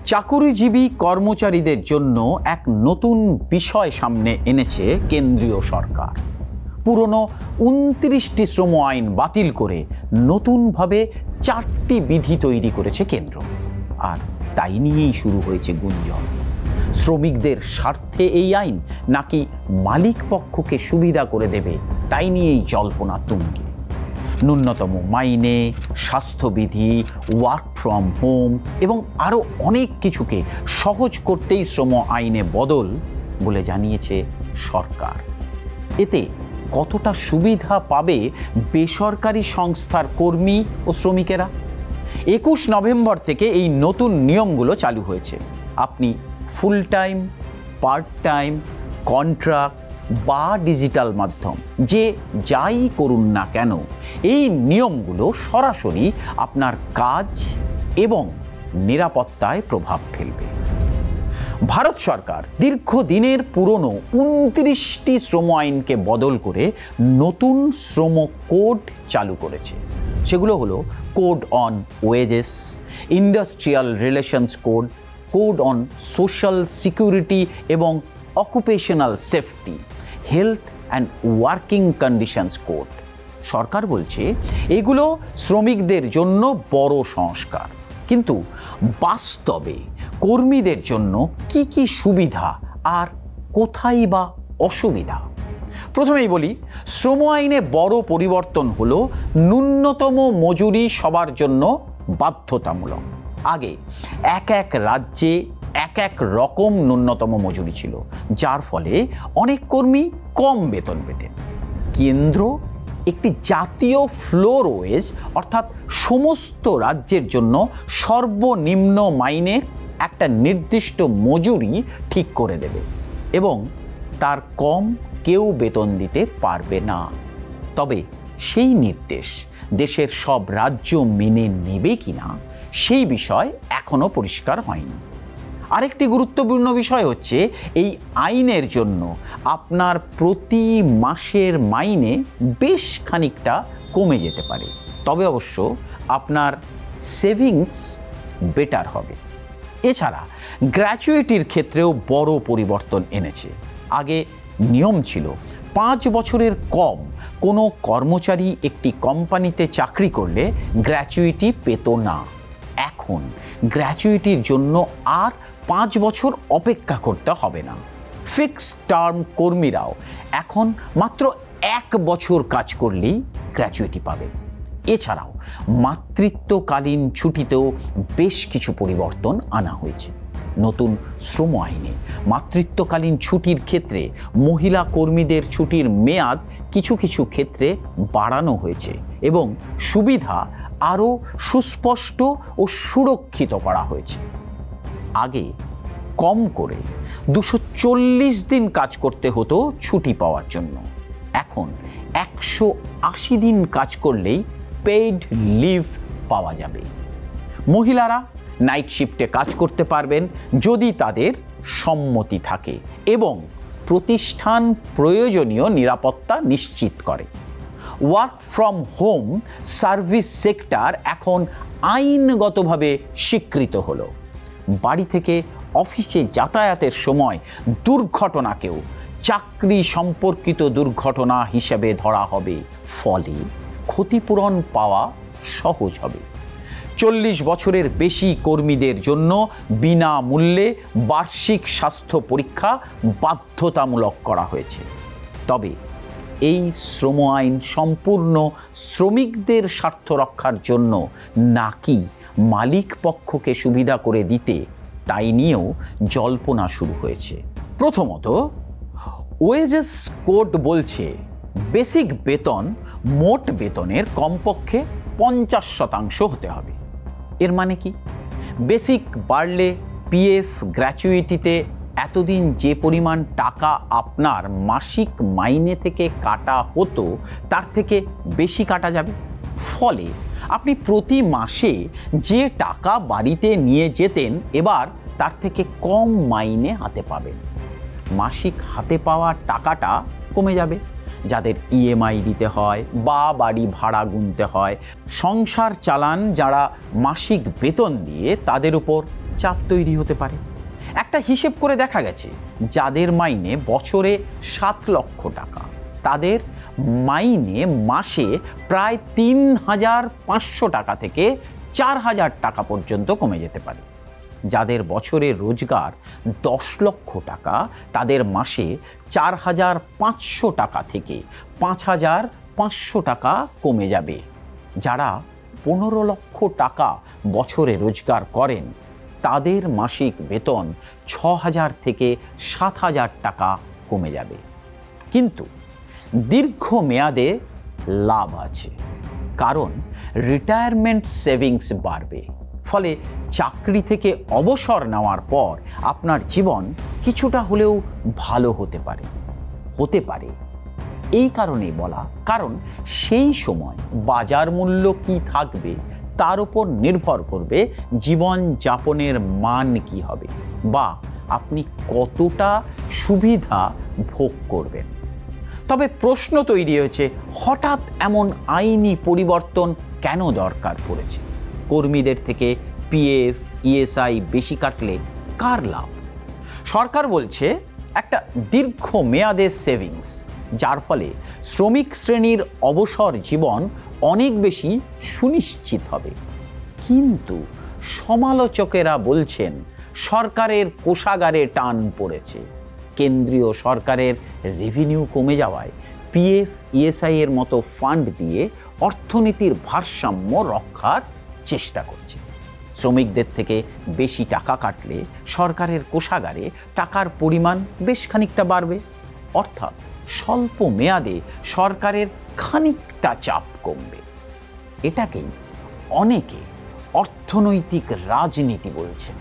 চাকুরিজীবী কর্মচারীদের জন্য এক নতুন বিষয় সামনে এনেছে কেন্দ্রীয় সরকার। পুরনো 29টি শ্রম আইন বাতিল করে নতুনভাবে 4টি বিধি তৈরি করেছে কেন্দ্র। আর তাই নিয়েই শুরু হয়েছে গুঞ্জন। শ্রমিকদের স্বার্থে এই আইন নাকি মালিক পক্ষকে সুবিধা করে দেবে, তাই নিয়েই জল্পনা তুঙ্গে। ন্যূনতম মাইনে, স্বাস্থ্যবিধি, ওয়ার্ক ফ্রম হোম এবং আরও অনেক কিছুকে সহজ করতেই শ্রম আইনে বদল বলে জানিয়েছে সরকার। এতে কতটা সুবিধা পাবে বেসরকারি সংস্থার কর্মী ও শ্রমিকেরা? 21 নভেম্বর থেকে এই নতুন নিয়মগুলো চালু হয়েছে। আপনি full time, part time, contract বা ডিজিটাল মাধ্যম যে যাই করুন না কেন, এই নিয়মগুলো সরাসরি আপনার কাজ এবং নিরাপত্তায় প্রভাব ফেলবে। ভারত সরকার দীর্ঘদিনের পুরনো 29টি শ্রম আইনকে বদল করে নতুন শ্রম কোড চালু করেছে। সেগুলো হলো code on wages, industrial relations code, code on social security এবং occupational safety, health and working conditions code. সরকার বলছে এগুলো শ্রমিকদের জন্য বড় সংস্কার, কিন্তু বাস্তবে কর্মীদের জন্য কি কি সুবিধা আর কোথায় বা অসুবিধা? প্রথমেই বলি, শ্রম আইনে বড় পরিবর্তন হলো ন্যূনতম মজুরি সবার জন্য বাধ্যতামূলক। আগে এক এক রাজ্যে এক এক রকম ন্যূনতম মজুরি ছিল, যার ফলে অনেক কর্মী কম বেতন পেতেন। কেন্দ্র একটি জাতীয় ফ্লোর ওয়েজ অর্থাৎ সমস্ত রাজ্যের জন্য সর্বনিম্ন মাইনের একটা নির্দিষ্ট মজুরি ঠিক করে দেবে এবং তার কম কেউ বেতন দিতে পারবে না। তবে সেই নির্দেশ দেশের সব রাজ্য মেনে নেবে কিনা সেই বিষয় এখনো পরিষ্কার হয়নি। আরেকটি গুরুত্বপূর্ণ বিষয় হচ্ছে, এই আইনের জন্য আপনার প্রতি মাসের মাইনে বেশ খানিকটা কমে যেতে পারে, তবে অবশ্য আপনার সেভিংস বেটার হবে। এছাড়া গ্র্যাচুইটির ক্ষেত্রেও বড় পরিবর্তন এনেছে। আগে নিয়ম ছিল 5 বছরের কম কোনো কর্মচারী একটি কোম্পানিতে চাকরি করলে গ্র্যাচুইটি পেত না। এখন গ্র্যাচুইটির জন্য আর 5 বছর অপেক্ষা করতে হবে না। ফিক্সড টার্ম কর্মীরাও এখন মাত্র 1 বছর কাজ করলেই গ্র্যাচুইটি পাবে। এছাড়াও মাতৃত্বকালীন ছুটিতেও বেশ কিছু পরিবর্তন আনা হয়েছে। নতুন শ্রম আইনে মাতৃত্বকালীন ছুটির ক্ষেত্রে মহিলা কর্মীদের ছুটির মেয়াদ কিছু কিছু ক্ষেত্রে বাড়ানো হয়েছে এবং সুবিধা আরও সুস্পষ্ট ও সুরক্ষিত করা হয়েছে। আগে কম করে 240 দিন কাজ করতে হতো ছুটি পাওয়ার জন্য, এখন 180 দিন কাজ করলেই পেইড লিভ পাওয়া যাবে। মহিলারা নাইট শিফটে কাজ করতে পারবেন যদি তাদের সম্মতি থাকে এবং প্রতিষ্ঠান প্রয়োজনীয় নিরাপত্তা নিশ্চিত করে। Work from home service sector এখন আইনগতভাবে স্বীকৃত হলো। বাড়ি থেকে অফিসে যাতায়াতের সময় দুর্ঘটনাকেও চাকরি সম্পর্কিত দুর্ঘটনা হিসেবে ধরা হবে, ফলে ক্ষতিপূরণ পাওয়া সহজ হবে। 40 বছরের বেশি কর্মীদের জন্য বিনামূল্যে বার্ষিক স্বাস্থ্য পরীক্ষা বাধ্যতামূলক করা হয়েছে। তবে এই শ্রম আইন সম্পূর্ণ শ্রমিকদের স্বার্থ রক্ষার জন্য নাকি মালিক পক্ষকে সুবিধা করে দিতে, তাই নিয়েও জল্পনা শুরু হয়েছে। প্রথমত, ওয়েজেস কোড বলছে বেসিক বেতন মোট বেতনের কমপক্ষে 50% হতে হবে। এর মানে কি? বেসিক বাড়লে পিএফ, গ্র্যাচুইটিতে এতদিন যে পরিমাণ টাকা আপনার মাসিক মাইনে থেকে কাটা হতো তার থেকে বেশি কাটা যাবে। ফলে আপনি প্রতি মাসে যে টাকা বাড়িতে নিয়ে যেতেন এবার তার থেকে কম মাইনে হাতে পাবেন। মাসিক হাতে পাওয়া টাকাটা কমে যাবে। যাদের ইএমআই দিতে হয় বা বাড়ি ভাড়া গুনতে হয়, সংসার চালান যারা মাসিক বেতন দিয়ে, তাদের উপর চাপ তৈরি হতে পারে। একটা হিসেব করে দেখা গেছে, যাদের মাইনে বছরে 7 লক্ষ টাকা, তাদের মাইনে মাসে প্রায় 3,500 টাকা থেকে 4,000 টাকা পর্যন্ত কমে যেতে পারে। যাদের বছরে রোজগার 10 লক্ষ টাকা, তাদের মাসে 4,500 টাকা থেকে 5,500 টাকা কমে যাবে। যারা 15 লক্ষ টাকা বছরে রোজগার করেন, তাদের মাসিক বেতন 6,000 থেকে 7,000 টাকা কমে যাবে। কিন্তু দীর্ঘমেয়াদে লাভ আছে, কারণ রিটায়ারমেন্ট সেভিংস বাড়বে। ফলে চাকরি থেকে অবসর নেওয়ার পর আপনার জীবন কিছুটা হলেও ভালো হতে পারে। এই কারণেই বলা, কারণ সেই সময় বাজার মূল্য কি থাকবে তার উপর নির্ভর করবে জীবন যাপনের মান কি হবে, বা আপনি কতটা সুবিধা ভোগ করবেন। তবে প্রশ্ন তৈরি হয়েছে, হঠাৎ এমন আইনি পরিবর্তন কেন দরকার পড়েছে? কর্মীদের থেকে পিএফ, ইএসআই বেশি কাটলে কার লাভ? সরকার বলছে একটা দীর্ঘমেয়াদের সেভিংস, যার ফলে শ্রমিক শ্রেণীর অবসর জীবন অনেক বেশি সুনিশ্চিত হবে। কিন্তু সমালোচকেরা বলছেন সরকারের কোষাগারে টান পড়েছে। কেন্দ্রীয় সরকারের রেভিনিউ কমে যাওয়ায় পিএফ, ইএসআই এর মতো ফান্ড দিয়ে অর্থনীতির ভারসাম্য রক্ষার চেষ্টা করছে। শ্রমিকদের থেকে বেশি টাকা কাটলে সরকারের কোষাগারে টাকার পরিমাণ বেশ খানিকটা বাড়বে, অর্থাৎ স্বল্প মেয়াদে সরকারের খানিকটা চাপ কমবে। এটাকেই অনেকে অর্থনৈতিক রাজনীতি বলছেন।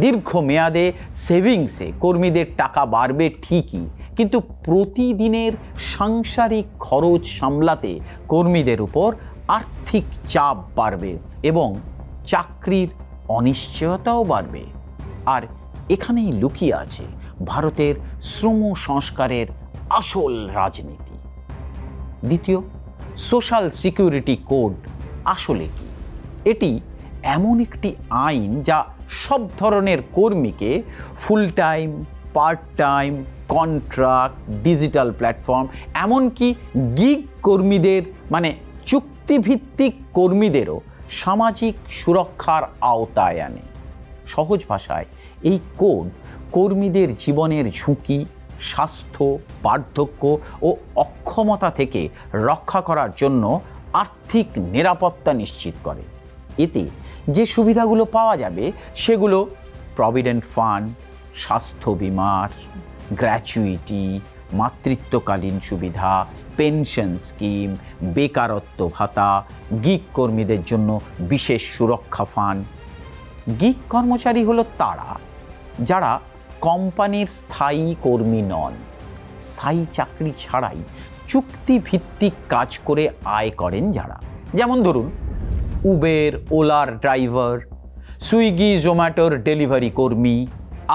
দীর্ঘমেয়াদে সেভিংসে কর্মীদের টাকা বাড়বে ঠিকই, কিন্তু প্রতিদিনের সাংসারিক খরচ সামলাতে কর্মীদের উপর আর্থিক চাপ বাড়বে এবং চাকরির অনিশ্চয়তাও বাড়বে। আর এখানেই লুকিয়ে আছে ভারতের শ্রম সংস্কারের আসল রাজনীতি। দ্বিতীয়, সোশ্যাল সিকিউরিটি কোড আসলে কি? এটি এমন একটি আইন যা সব ধরনের কর্মীকে full time, part time, contract, digital platform, এমনকি গিগ কর্মীদের মানে চুক্তিভিত্তিক কর্মীদেরও সামাজিক সুরক্ষার আওতায় আনে। সহজ ভাষায় এই কোড কর্মীদের জীবনের ঝুঁকি, স্বাস্থ্য, বার্ধক্য ও অক্ষমতা থেকে রক্ষা করার জন্য আর্থিক নিরাপত্তা নিশ্চিত করে। এতে যে সুবিধাগুলো পাওয়া যাবে সেগুলো প্রভিডেন্ট ফান্ড, স্বাস্থ্য বিমার, গ্র্যাচুইটি, মাতৃত্বকালীন সুবিধা, পেনশন স্কিম, বেকারত্ব ভাতা, গিগ কর্মীদের জন্য বিশেষ সুরক্ষা ফান্ড। গিগ কর্মচারী হলো তারা যারা কোম্পানির স্থায়ী কর্মী নন, স্থায়ী চাকরি ছাড়াই চুক্তিভিত্তিক কাজ করে আয় করেন যারা। যেমন ধরুন উবের, ওলার ড্রাইভার, সুইগি, জোম্যাটোর ডেলিভারি কর্মী,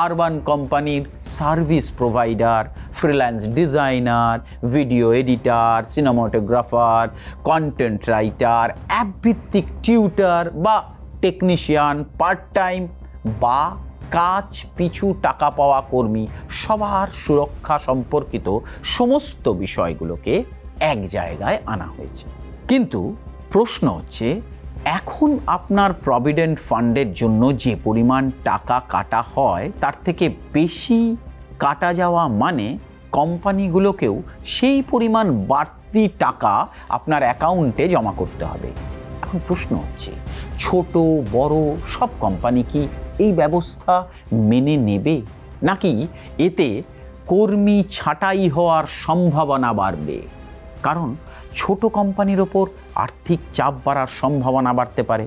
আরবান কোম্পানির service provider, freelance designer, video editor, cinematographer, content writer, অ্যাপভিত্তিক টিউটার বা টেকনিশিয়ান, পার্ট টাইম বা কাজ পিছু টাকা পাওয়া কর্মী, সবার সুরক্ষা সম্পর্কিত সমস্ত বিষয়গুলোকে এক জায়গায় আনা হয়েছে। কিন্তু প্রশ্ন হচ্ছে, এখন আপনার প্রভিডেন্ট ফান্ডের জন্য যে পরিমাণ টাকা কাটা হয় তার থেকে বেশি কাটা যাওয়া মানে কোম্পানিগুলোকেও সেই পরিমাণ বাড়তি টাকা আপনার অ্যাকাউন্টে জমা করতে হবে। এখন প্রশ্ন হচ্ছে, ছোট বড় সব কোম্পানি কি এই ব্যবস্থা মেনে নেবে, নাকি এতে কর্মী ছাঁটাই হওয়ার সম্ভাবনা বাড়বে? কারণ ছোট কোম্পানির ওপর আর্থিক চাপ বাড়ার সম্ভাবনা বাড়তে পারে।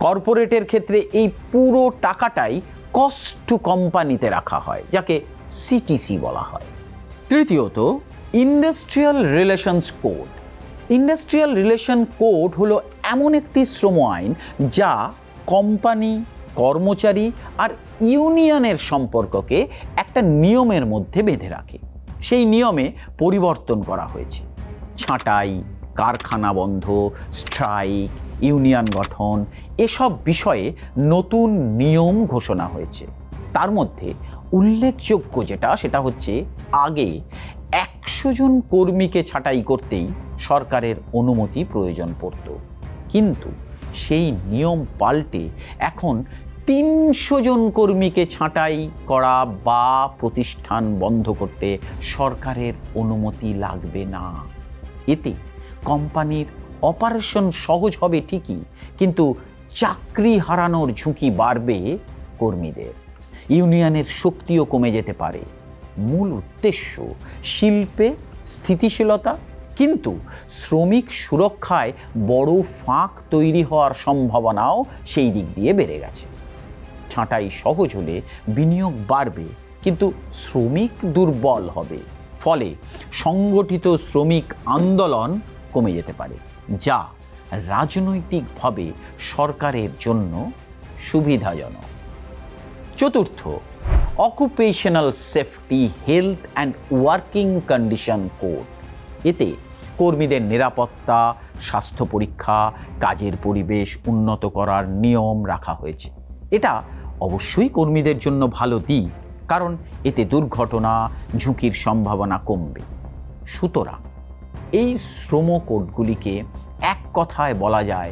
কর্পোরেটের ক্ষেত্রে এই পুরো টাকাটাই কস্ট টু কোম্পানিতে রাখা হয়, যাকে সিটিসি বলা হয়। তৃতীয়ত, industrial relations code. Industrial relation code হলো এমন একটি শ্রম আইন যা কোম্পানি, কর্মচারী আর ইউনিয়নের সম্পর্ককে একটা নিয়মের মধ্যে বেঁধে রাখে। সেই নিয়মে পরিবর্তন করা হয়েছে। ছাঁটাই, কারখানা বন্ধ, স্ট্রাইক, ইউনিয়ন গঠন এসব বিষয়ে নতুন নিয়ম ঘোষণা হয়েছে। তার মধ্যে উল্লেখযোগ্য সেটা হচ্ছে আগে 100 জন কর্মীকে ছাঁটাই করতেই সরকারের অনুমতি প্রয়োজন পড়ত, কিন্তু সেই নিয়ম পাল্টে এখন 300 জন কর্মীকে ছাঁটাই করা বা প্রতিষ্ঠান বন্ধ করতে সরকারের অনুমতি লাগবে না। এতে কোম্পানির অপারেশন সহজ হবে ঠিকই, কিন্তু চাকরি হারানোর ঝুঁকি বাড়বে কর্মীদের। ইউনিয়নের শক্তিও কমে যেতে পারে। মূল উদ্দেশ্য শিল্পে স্থিতিশীলতা, কিন্তু শ্রমিক সুরক্ষায় বড় ফাঁক তৈরি হওয়ার সম্ভাবনাও সেই দিক দিয়ে বেড়ে গেছে। ছাঁটাই সহজ হলে বিনিয়োগ বাড়বে, কিন্তু শ্রমিক দুর্বল হবে। ফলে সংগঠিত শ্রমিক আন্দোলন কমে যেতে পারে, যা রাজনৈতিকভাবে সরকারের জন্য সুবিধাজনক। চতুর্থ, occupational safety, health and working condition code. এতে কর্মীদের নিরাপত্তা, স্বাস্থ্য পরীক্ষা, কাজের পরিবেশ উন্নত করার নিয়ম রাখা হয়েছে। এটা অবশ্যই কর্মীদের জন্য ভালো দিক, কারণ এতে দুর্ঘটনা, ঝুঁকির সম্ভাবনা কমবে। সুতরাং এই শ্রম কোডগুলিকে এক কথায় বলা যায়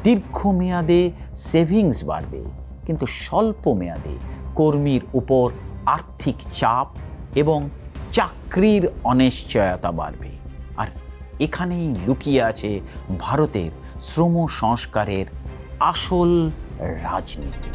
দীর্ঘমেয়াদে সেভিংস বাড়বে, কিন্তু স্বল্প মেয়াদে কর্মীর উপর আর্থিক চাপ এবং চাকরির অনিশ্চয়তা বাড়বে। আর এখানেই লুকিয়ে আছে ভারতের শ্রম সংস্কারের আসল রাজনীতি।